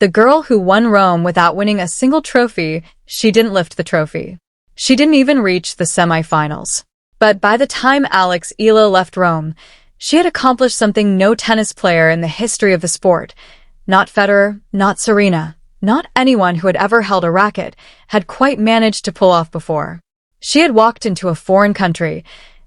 The girl who won Rome without winning a single trophy. She didn't lift the trophy. She didn't even reach the semifinals. But by the time Alex Eala left Rome, she had accomplished something no tennis player in the history of the sport, not Federer, not Serena, not anyone who had ever held a racket, had quite managed to pull off before. She had walked into a foreign country,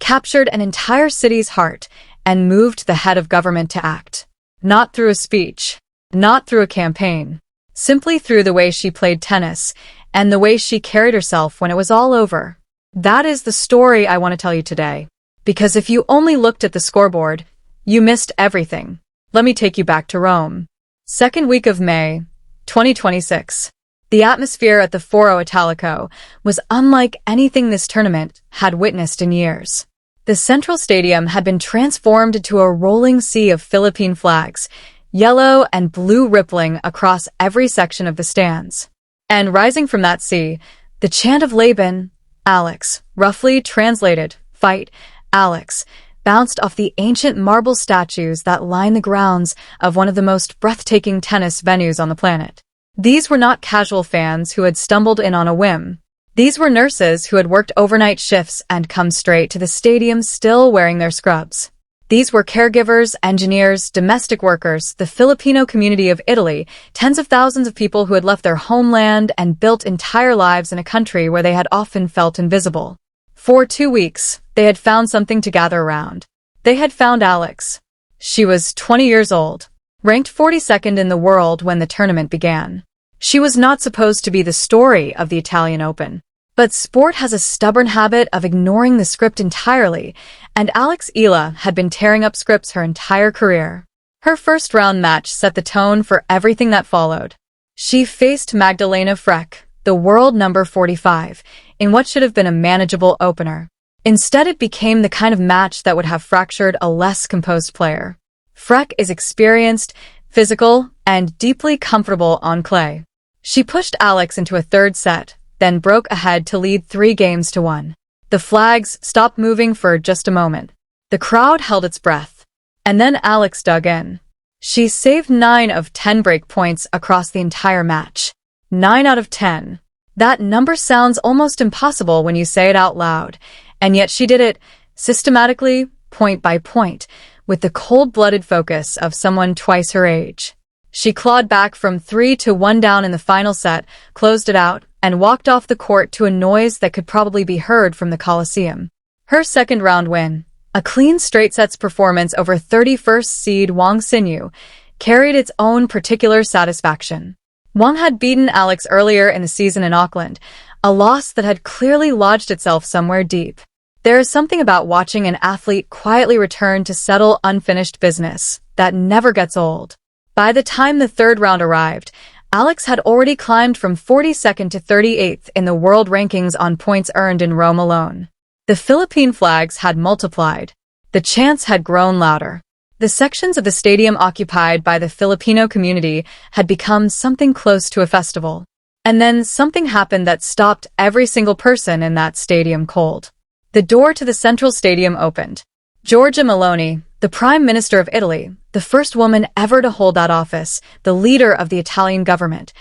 captured an entire city's heart, and moved the head of government to act. Not through a speech, not through a campaign, simply through the way she played tennis and the way she carried herself when it was all over. That is the story I want to tell you today. Because if you only looked at the scoreboard, you missed everything. Let me take you back to Rome. Second week of May, 2026. The atmosphere at the Foro Italico was unlike anything this tournament had witnessed in years. The central stadium had been transformed into a rolling sea of Philippine flags, yellow and blue rippling across every section of the stands. And rising from that sea, the chant of Laban, Alex, roughly translated, fight, Alex, bounced off the ancient marble statues that line the grounds of one of the most breathtaking tennis venues on the planet. These were not casual fans who had stumbled in on a whim. These were nurses who had worked overnight shifts and come straight to the stadium still wearing their scrubs. These were caregivers, engineers, domestic workers, the Filipino community of Italy, tens of thousands of people who had left their homeland and built entire lives in a country where they had often felt invisible. For 2 weeks, they had found something to gather around. They had found Alex. She was 20 years old, ranked 42nd in the world when the tournament began. She was not supposed to be the story of the Italian Open. But sport has a stubborn habit of ignoring the script entirely, and Alex Eala had been tearing up scripts her entire career. Her first round match set the tone for everything that followed. She faced Magdalena Frech, the world number 45, in what should have been a manageable opener. Instead, it became the kind of match that would have fractured a less composed player. Frech is experienced, physical, and deeply comfortable on clay. She pushed Alex into a third set, then broke ahead to lead 3-1. The flags stopped moving for just a moment. The crowd held its breath. And then Alex dug in. She saved 9 of 10 break points across the entire match. 9 out of 10. That number sounds almost impossible when you say it out loud, and yet she did it systematically, point by point, with the cold-blooded focus of someone twice her age. She clawed back from 3-1 down in the final set, closed it out, and walked off the court to a noise that could probably be heard from the Coliseum. Her second round win, a clean straight sets performance over 31st seed Wang Xinyu, carried its own particular satisfaction. Wang had beaten Alex earlier in the season in Auckland, a loss that had clearly lodged itself somewhere deep. There is something about watching an athlete quietly return to settle unfinished business that never gets old. By the time the third round arrived, Alex had already climbed from 42nd to 38th in the world rankings on points earned in Rome alone. The Philippine flags had multiplied. The chants had grown louder. The sections of the stadium occupied by the Filipino community had become something close to a festival. And then something happened that stopped every single person in that stadium cold. The door to the central stadium opened. Giorgia Meloni, the Prime Minister of Italy, the first woman ever to hold that office, the leader of the Italian government,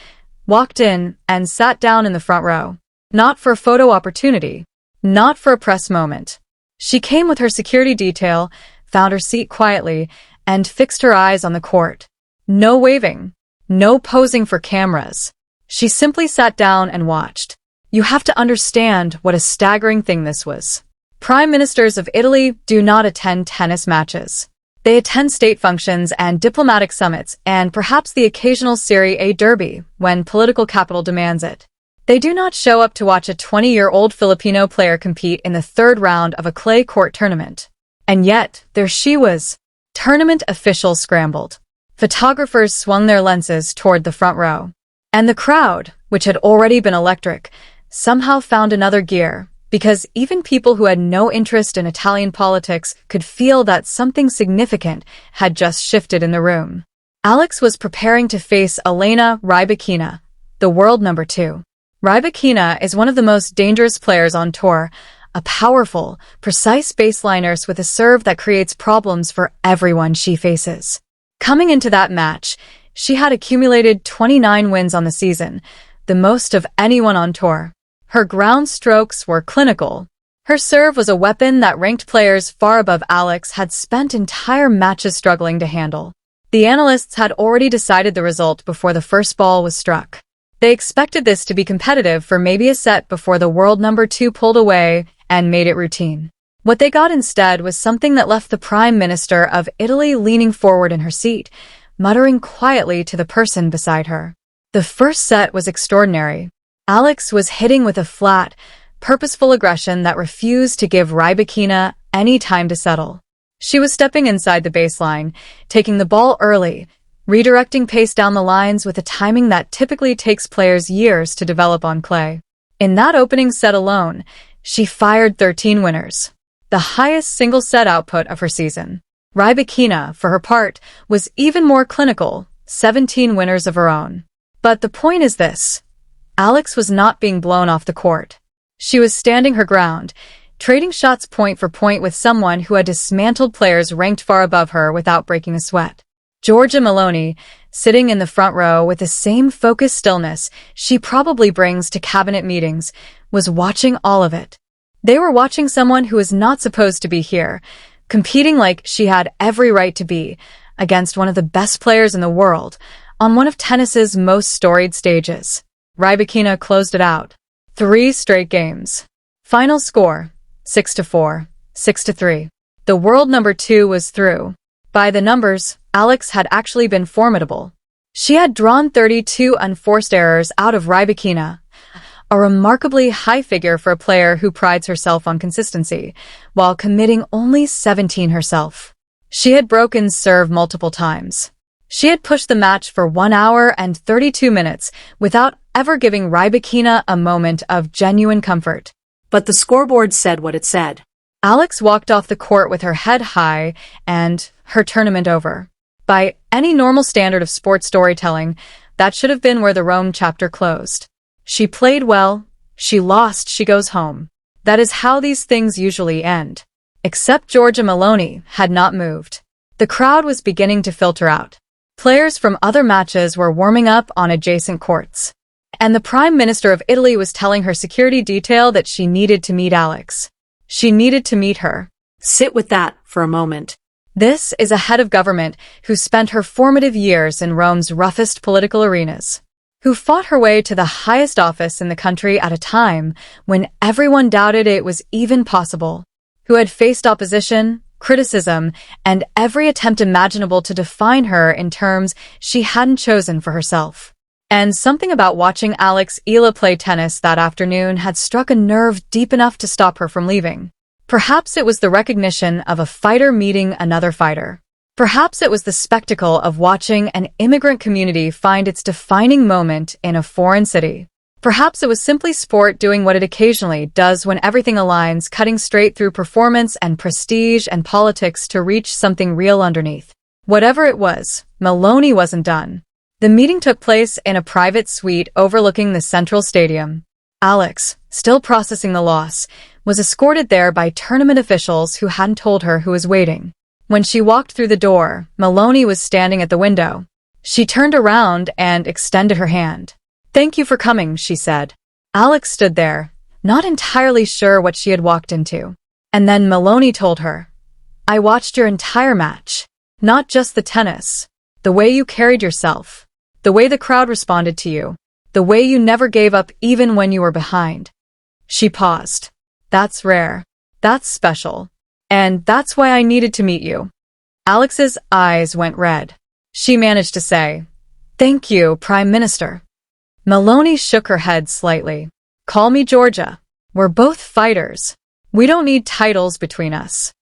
walked in and sat down in the front row. Not for a photo opportunity, not for a press moment. She came with her security detail, found her seat quietly, and fixed her eyes on the court. No waving, no posing for cameras. She simply sat down and watched. You have to understand what a staggering thing this was. Prime ministers of Italy do not attend tennis matches. They attend state functions and diplomatic summits and perhaps the occasional Serie A derby when political capital demands it. They do not show up to watch a 20-year-old Filipino player compete in the third round of a clay court tournament. And yet, there she was. Tournament officials scrambled. Photographers swung their lenses toward the front row. And the crowd, which had already been electric, somehow found another gear, because even people who had no interest in Italian politics could feel that something significant had just shifted in the room. Alex was preparing to face Elena Rybakina, the world number 2. Rybakina is one of the most dangerous players on tour, a powerful, precise baseliners with a serve that creates problems for everyone she faces. Coming into that match, She had accumulated 29 wins on the season, the most of anyone on tour. Her ground strokes were clinical. Her serve was a weapon that ranked players far above Alex had spent entire matches struggling to handle. The analysts had already decided the result before the first ball was struck. They expected this to be competitive for maybe a set before the world number 2 pulled away and made it routine. What they got instead was something that left the Prime Minister of Italy leaning forward in her seat, muttering quietly to the person beside her. The first set was extraordinary. Alex was hitting with a flat, purposeful aggression that refused to give Rybakina any time to settle. She was stepping inside the baseline, taking the ball early, redirecting pace down the lines with a timing that typically takes players years to develop on clay. In that opening set alone, she fired 13 winners, the highest single-set output of her season. Rybakina, for her part, was even more clinical, 17 winners of her own. But the point is this: Alex was not being blown off the court. She was standing her ground, trading shots point for point with someone who had dismantled players ranked far above her without breaking a sweat. Giorgia Meloni, sitting in the front row with the same focused stillness she probably brings to cabinet meetings, was watching all of it. They were watching someone who was not supposed to be here, competing like she had every right to be, against one of the best players in the world, on one of tennis's most storied stages. Rybakina closed it out. 3 straight games. Final score, 6-4, 6-3. The world number 2 was through. By the numbers, Alex had actually been formidable. She had drawn 32 unforced errors out of Rybakina, a remarkably high figure for a player who prides herself on consistency, while committing only 17 herself. She had broken serve multiple times. She had pushed the match for 1 hour and 32 minutes without ever giving Rybakina a moment of genuine comfort. But the scoreboard said what it said. Alex walked off the court with her head high and her tournament over. By any normal standard of sports storytelling, that should have been where the Rome chapter closed. She played well, she lost, she goes home. That is how these things usually end. Except Giorgia Meloni had not moved. The crowd was beginning to filter out. Players from other matches were warming up on adjacent courts. And the Prime Minister of Italy was telling her security detail that she needed to meet Alex. She needed to meet her. Sit with that for a moment. This is a head of government who spent her formative years in Rome's roughest political arenas, who fought her way to the highest office in the country at a time when everyone doubted it was even possible, who had faced opposition, criticism, and every attempt imaginable to define her in terms she hadn't chosen for herself. And something about watching Alex Eala play tennis that afternoon had struck a nerve deep enough to stop her from leaving. Perhaps it was the recognition of a fighter meeting another fighter. Perhaps it was the spectacle of watching an immigrant community find its defining moment in a foreign city. Perhaps it was simply sport doing what it occasionally does when everything aligns, cutting straight through performance and prestige and politics to reach something real underneath. Whatever it was, Meloni wasn't done. The meeting took place in a private suite overlooking the central stadium. Alex, still processing the loss, was escorted there by tournament officials who hadn't told her who was waiting. When she walked through the door, Meloni was standing at the window. She turned around and extended her hand. "Thank you for coming," she said. Alex stood there, not entirely sure what she had walked into. And then Meloni told her, "I watched your entire match. Not just the tennis. The way you carried yourself. The way the crowd responded to you. The way you never gave up even when you were behind." She paused. "That's rare. That's special. And that's why I needed to meet you." Alex's eyes went red. She managed to say, "Thank you, Prime Minister." Meloni shook her head slightly. "Call me Giorgia. We're both fighters. We don't need titles between us."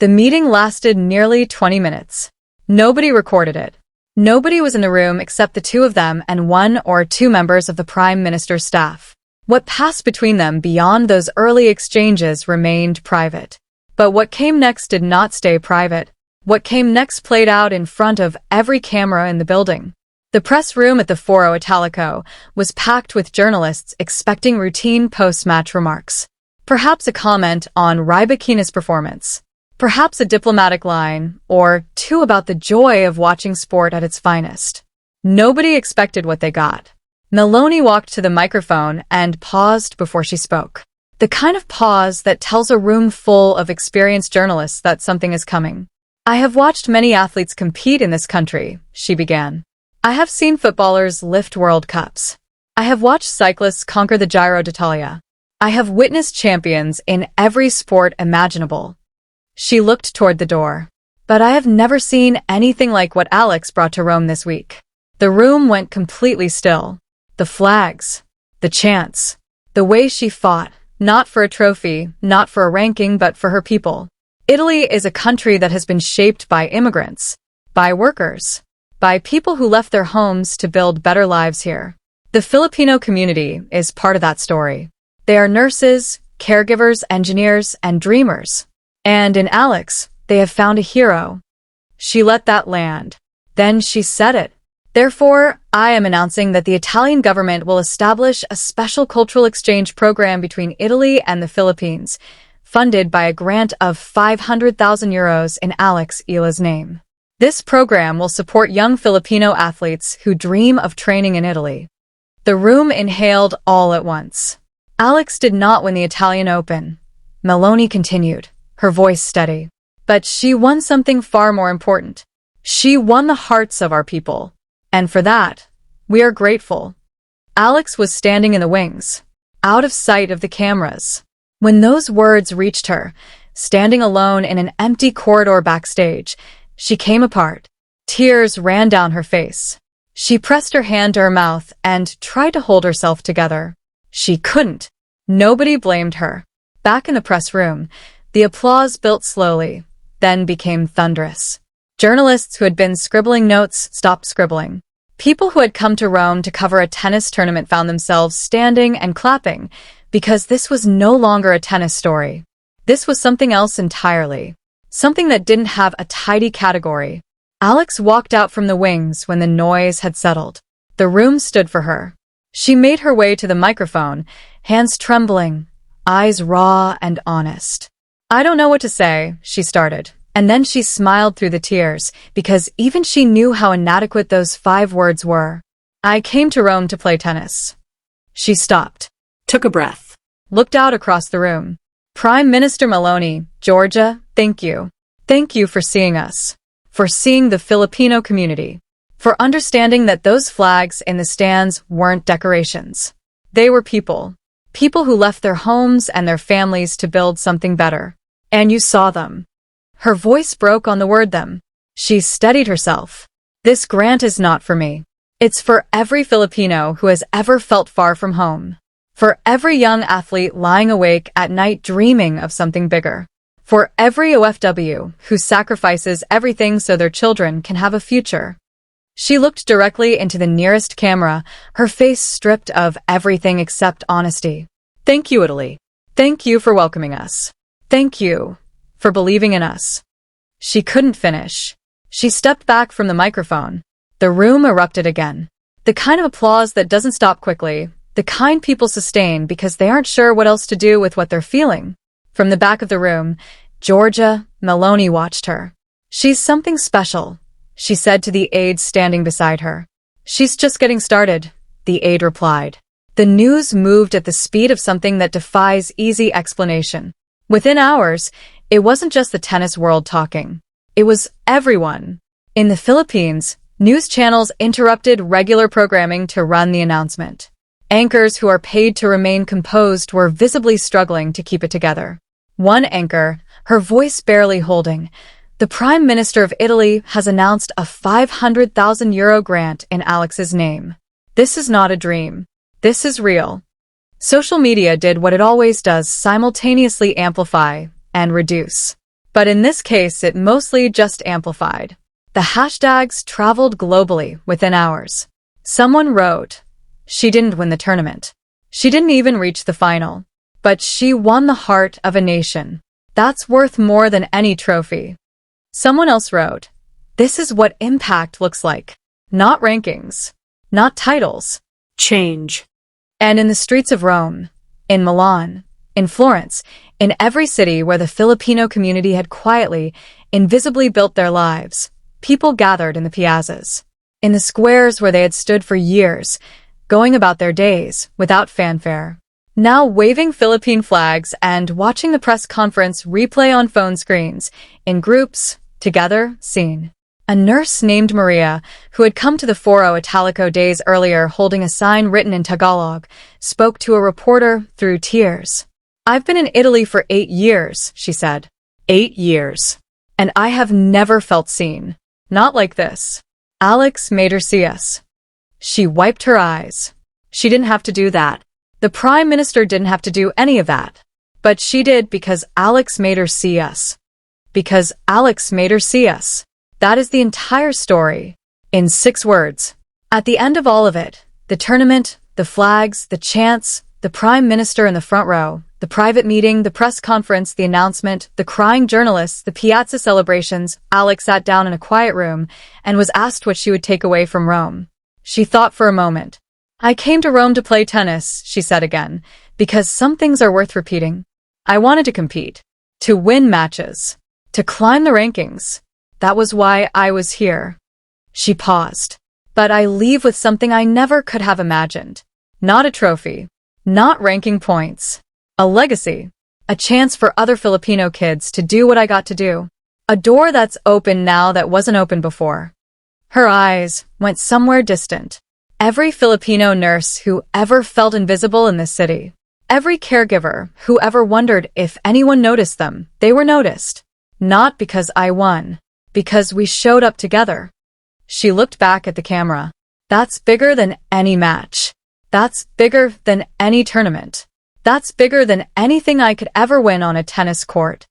The meeting lasted nearly 20 minutes. Nobody recorded it. Nobody was in the room except the two of them and 1 or 2 members of the Prime Minister's staff. What passed between them beyond those early exchanges remained private. But what came next did not stay private. What came next played out in front of every camera in the building. The press room at the Foro Italico was packed with journalists expecting routine post-match remarks. Perhaps a comment on Rybakina's performance. Perhaps a diplomatic line or 2 about the joy of watching sport at its finest. Nobody expected what they got. Meloni walked to the microphone and paused before she spoke. The kind of pause that tells a room full of experienced journalists that something is coming. I have watched many athletes compete in this country, she began. I have seen footballers lift World Cups. I have watched cyclists conquer the Giro d'Italia. I have witnessed champions in every sport imaginable. She looked toward the door. But I have never seen anything like what Alex brought to Rome this week. The room went completely still. The flags, the chants, the way she fought, not for a trophy, not for a ranking, but for her people. Italy is a country that has been shaped by immigrants, by workers, by people who left their homes to build better lives here. The Filipino community is part of that story. They are nurses, caregivers, engineers, and dreamers. And in Alex, they have found a hero. She let that land. Then she said it. Therefore, I am announcing that the Italian government will establish a special cultural exchange program between Italy and the Philippines, funded by a grant of 500,000 euros in Alex Eala's name. This program will support young Filipino athletes who dream of training in Italy. The room inhaled all at once. Alex did not win the Italian Open. Meloni continued, her voice steady. But she won something far more important. She won the hearts of our people. And for that, we are grateful. Alex was standing in the wings, out of sight of the cameras. When those words reached her, standing alone in an empty corridor backstage, she came apart. Tears ran down her face. She pressed her hand to her mouth and tried to hold herself together. She couldn't. Nobody blamed her. Back in the press room, the applause built slowly, then became thunderous. Journalists who had been scribbling notes stopped scribbling. People who had come to Rome to cover a tennis tournament found themselves standing and clapping, because this was no longer a tennis story. This was something else entirely. Something that didn't have a tidy category. Alex walked out from the wings when the noise had settled. The room stood for her. She made her way to the microphone, hands trembling, eyes raw and honest. I don't know what to say, she started. And then she smiled through the tears, because even she knew how inadequate those 5 words were. I came to Rome to play tennis. She stopped, Took a breath. looked out across the room. Prime Minister Meloni, Georgia, thank you. Thank you for seeing us. For seeing the Filipino community. For understanding that those flags in the stands weren't decorations. They were people. People who left their homes and their families to build something better. And you saw them. Her voice broke on the word them. She steadied herself. This grant is not for me. It's for every Filipino who has ever felt far from home. For every young athlete lying awake at night dreaming of something bigger. For every OFW who sacrifices everything so their children can have a future. She looked directly into the nearest camera, her face stripped of everything except honesty. Thank you, Italy. Thank you for welcoming us. Thank you for believing in us. She couldn't finish. She stepped back from the microphone. The room erupted again. The kind of applause that doesn't stop quickly, the kind people sustain because they aren't sure what else to do with what they're feeling. From the back of the room, Georgia, Meloni watched her. She's something special, she said to the aide standing beside her. She's just getting started, the aide replied. The news moved at the speed of something that defies easy explanation. Within hours, it wasn't just the tennis world talking. It was everyone. In the Philippines, news channels interrupted regular programming to run the announcement. Anchors who are paid to remain composed were visibly struggling to keep it together. One anchor, her voice barely holding, the Prime Minister of Italy has announced a 500,000 euro grant in Alex's name. This is not a dream. This is real. Social media did what it always does, simultaneously amplify and reduce. But in this case, it mostly just amplified. The hashtags traveled globally within hours. Someone wrote, she didn't win the tournament. She didn't even reach the final. But she won the heart of a nation. That's worth more than any trophy. Someone else wrote, this is what impact looks like. Not rankings. Not titles. Change. And in the streets of Rome, in Milan, in Florence, in every city where the Filipino community had quietly, invisibly built their lives, people gathered in the piazzas. in the squares where they had stood for years, going about their days without fanfare. Now waving Philippine flags and watching the press conference replay on phone screens, in groups, together, seen. A nurse named Maria, who had come to the Foro Italico days earlier holding a sign written in Tagalog, spoke to a reporter through tears. "I've been in Italy for 8 years," she said. 8 years. "And I have never felt seen. Not like this." Alex made her see us. She wiped her eyes. She didn't have to do that. The Prime Minister didn't have to do any of that. But she did because Alex made her see us. Because Alex made her see us. That is the entire story. In 6 words. At the end of all of it, the tournament, the flags, the chants, the Prime Minister in the front row, the private meeting, the press conference, the announcement, the crying journalists, the piazza celebrations, Alex sat down in a quiet room and was asked what she would take away from Rome. She thought for a moment. "I came to Rome to play tennis," she said again, "because some things are worth repeating. I wanted to compete, to win matches, to climb the rankings. That was why I was here." She paused. "But I leave with something I never could have imagined. Not a trophy, not ranking points. A legacy. A chance for other Filipino kids to do what I got to do. A door that's open now that wasn't open before." Her eyes went somewhere distant. Every Filipino nurse who ever felt invisible in this city. Every caregiver who ever wondered if anyone noticed them, they were noticed. Not because I won. Because we showed up together. She looked back at the camera. "That's bigger than any match. That's bigger than any tournament. That's bigger than anything I could ever win on a tennis court."